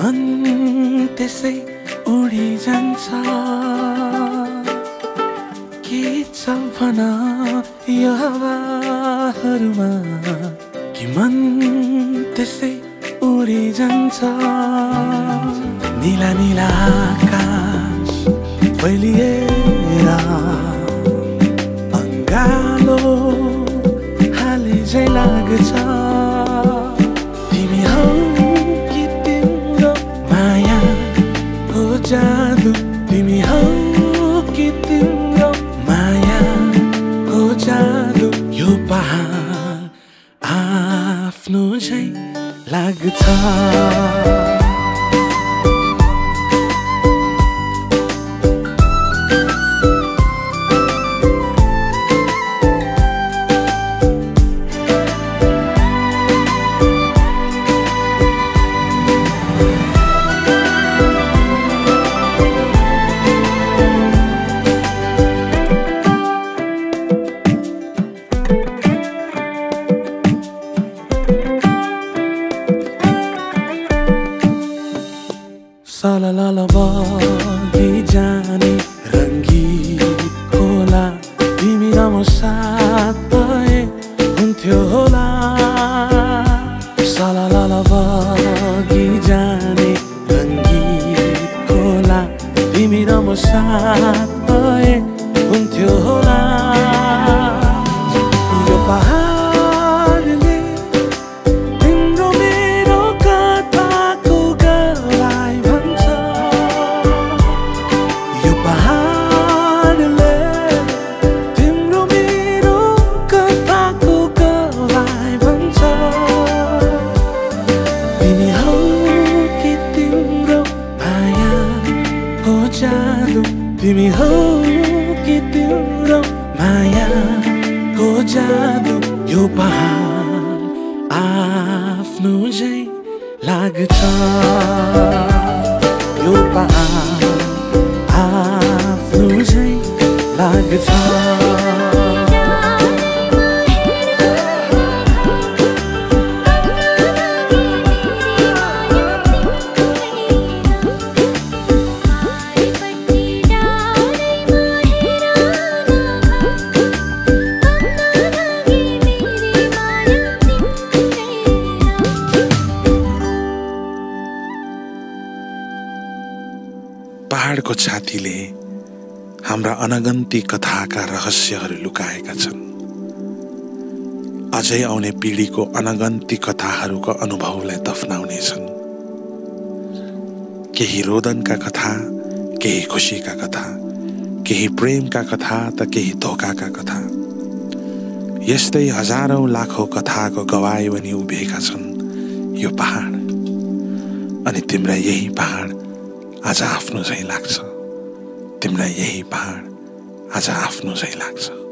मन त्यसै उडी जान्छ के छ भन यो हावाहरूमा कि मन त्यसै उडी जान्छ नीला नीला आकाश फैलिएर अङ्गालो हाले झै लाग्छ तिमी हौ कि तिम्रो माया हो जादु तिमी हौ कि तिम्रो माया हो जादु यो पहाड आफ्नो झै लाग्छ सललल बगी जाने रङ्गीत होला तिमी र म साथ भए हुन्थ्यो होला सललल बगी जाने रङ्गीत होला तिमी र म साथ भए हुन्थ्यो होला यो पहाडले तिम्रो मेरो कथाको गवाई तिमी हौ कि तिम्रो माया को जादु यो पहाड आफ्नो झै लाग्छ यो पहाड आफ्नो झै लाग्छ पहाडको छातीले हाम्रा अनगन्ती कथाका रहस्यहरू लुकाएका छन् अझै आउने पिढीको अनगन्ती कथाहरूको अनुभवलाई दफनाउनेछन् केही रोदनका कथा केही खुसीका कथा केही प्रेमका कथा त केही धोकाका कथा यस्तै हजारौं लाखौं कथाको गवाई बनी उभिएका छन् यो पहाड अनि तिम्रा यही पहाड आज आफ्नो झै लाग्छ तिमीलाई यही पहाड आज आफ्नो झै लाग्छ।